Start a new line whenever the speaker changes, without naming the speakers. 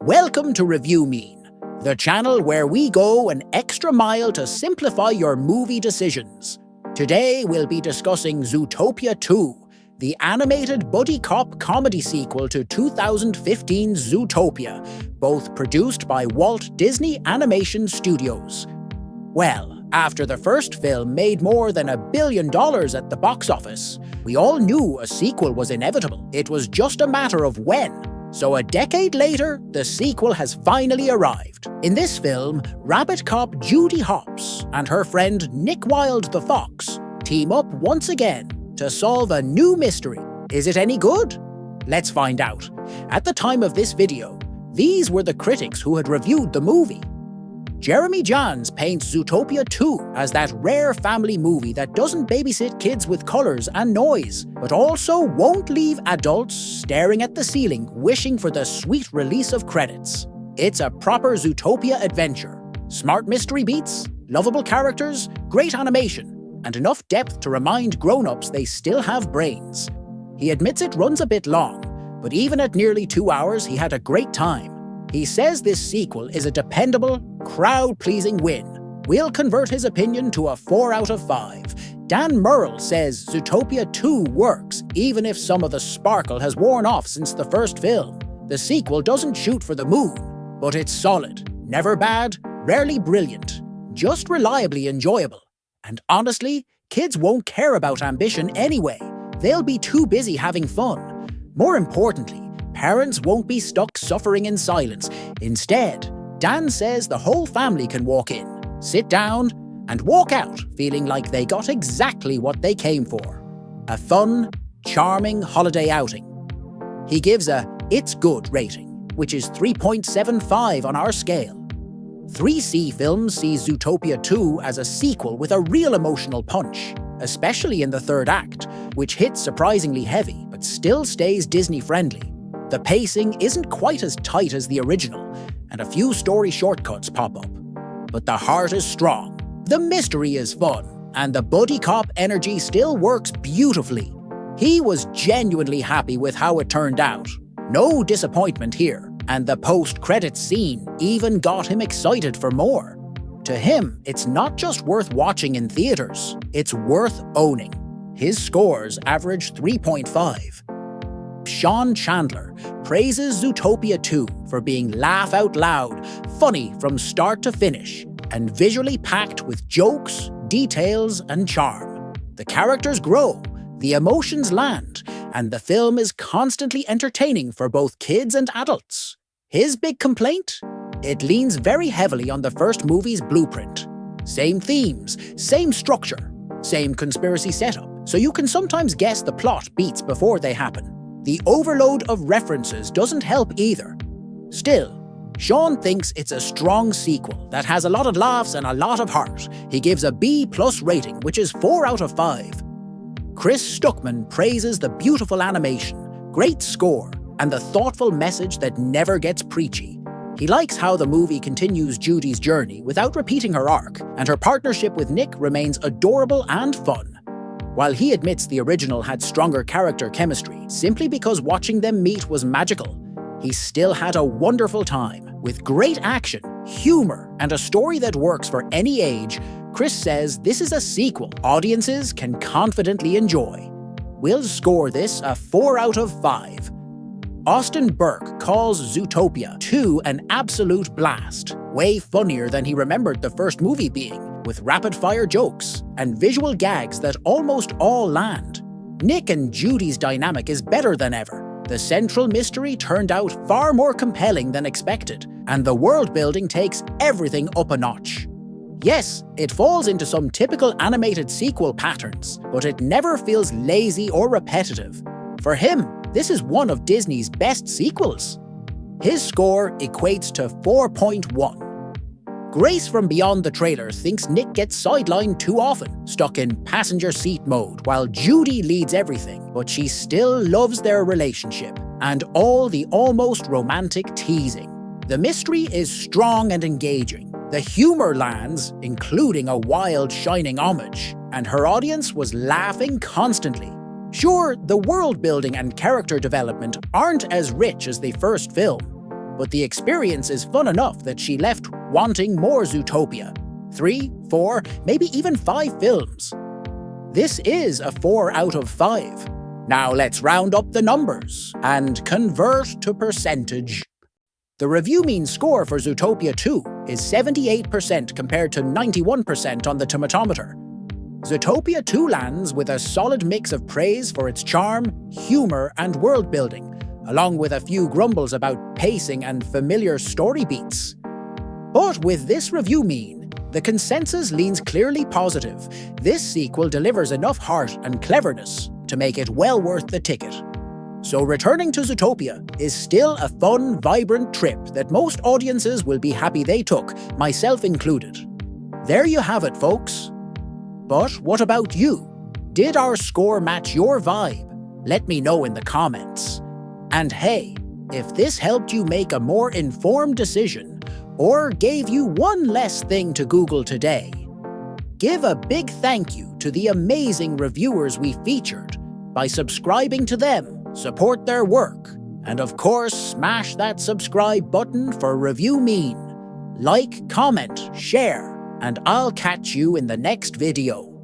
Welcome to Review Mean, the channel where we go an extra mile to simplify your movie decisions. Today we'll be discussing Zootopia 2, the animated buddy cop comedy sequel to 2015's Zootopia, both produced by Walt Disney Animation Studios. Well, after the first film made more than $1 billion at the box office, we all knew a sequel was inevitable. It was just a matter of when. So a decade later, the sequel has finally arrived. In this film, rabbit cop Judy Hopps and her friend Nick Wilde the Fox team up once again to solve a new mystery. Is it any good? Let's find out. At the time of this video, these were the critics who had reviewed the movie. Jeremy Jahns paints Zootopia 2 as that rare family movie that doesn't babysit kids with colours and noise, but also won't leave adults staring at the ceiling wishing for the sweet release of credits. It's a proper Zootopia adventure. Smart mystery beats, lovable characters, great animation, and enough depth to remind grown-ups they still have brains. He admits it runs a bit long, but even at nearly 2 hours he had a great time. He says this sequel is a dependable, crowd-pleasing win. We'll convert his opinion to a 4 out of 5. Dan Murrell says Zootopia 2 works even if some of the sparkle has worn off since the first film. The sequel doesn't shoot for the moon, but it's solid, never bad, rarely brilliant, just reliably enjoyable. And honestly, kids won't care about ambition anyway. They'll be too busy having fun. More importantly, parents won't be stuck suffering in silence. Instead, Dan says the whole family can walk in, sit down, and walk out feeling like they got exactly what they came for. A fun, charming holiday outing. He gives a "It's Good" rating, which is 3.75 on our scale. 3C Films sees Zootopia 2 as a sequel with a real emotional punch, especially in the third act, which hits surprisingly heavy but still stays Disney-friendly. The pacing isn't quite as tight as the original, and a few story shortcuts pop up. But the heart is strong, the mystery is fun, and the buddy cop energy still works beautifully. He was genuinely happy with how it turned out. No disappointment here, and the post-credits scene even got him excited for more. To him, it's not just worth watching in theaters, it's worth owning. His scores average 3.5. Sean Chandler praises Zootopia 2 for being laugh-out-loud, funny from start to finish, and visually packed with jokes, details, and charm. The characters grow, the emotions land, and the film is constantly entertaining for both kids and adults. His big complaint? It leans very heavily on the first movie's blueprint. Same themes, same structure, same conspiracy setup, so you can sometimes guess the plot beats before they happen. The overload of references doesn't help either. Still, Sean thinks it's a strong sequel that has a lot of laughs and a lot of heart. He gives a B+ rating, which is 4 out of 5. Chris Stuckman praises the beautiful animation, great score, and the thoughtful message that never gets preachy. He likes how the movie continues Judy's journey without repeating her arc, and her partnership with Nick remains adorable and fun. While he admits the original had stronger character chemistry simply because watching them meet was magical, he still had a wonderful time. With great action, humor, and a story that works for any age, Chris says this is a sequel audiences can confidently enjoy. We'll score this a 4 out of 5. Austin Burke calls Zootopia 2 an absolute blast, way funnier than he remembered the first movie being, with rapid-fire jokes and visual gags that almost all land. Nick and Judy's dynamic is better than ever. The central mystery turned out far more compelling than expected, and the world-building takes everything up a notch. Yes, it falls into some typical animated sequel patterns, but it never feels lazy or repetitive. For him, this is one of Disney's best sequels. His score equates to 4.1. Grace from beyond the trailer thinks Nick gets sidelined too often, stuck in passenger seat mode, while Judy leads everything, but she still loves their relationship, and all the almost romantic teasing. The mystery is strong and engaging. The humor lands, including a wild, shining homage, and her audience was laughing constantly. Sure, the world building and character development aren't as rich as the first film, but the experience is fun enough that she left wanting more Zootopia. 3, 4, maybe even 5 films. This is a 4 out of 5. Now let's round up the numbers and convert to percentage. The review mean score for Zootopia 2 is 78% compared to 91% on the tomatometer. Zootopia 2 lands with a solid mix of praise for its charm, humour and world building, along with a few grumbles about pacing and familiar story beats. But with this review mean, the consensus leans clearly positive. This sequel delivers enough heart and cleverness to make it well worth the ticket. So returning to Zootopia is still a fun, vibrant trip that most audiences will be happy they took, myself included. There you have it, folks. But what about you? Did our score match your vibe? Let me know in the comments. And hey, if this helped you make a more informed decision, or gave you one less thing to Google today, give a big thank you to the amazing reviewers we featured by subscribing to them, support their work, and of course smash that subscribe button for Review Mean. Like, comment, share, and I'll catch you in the next video.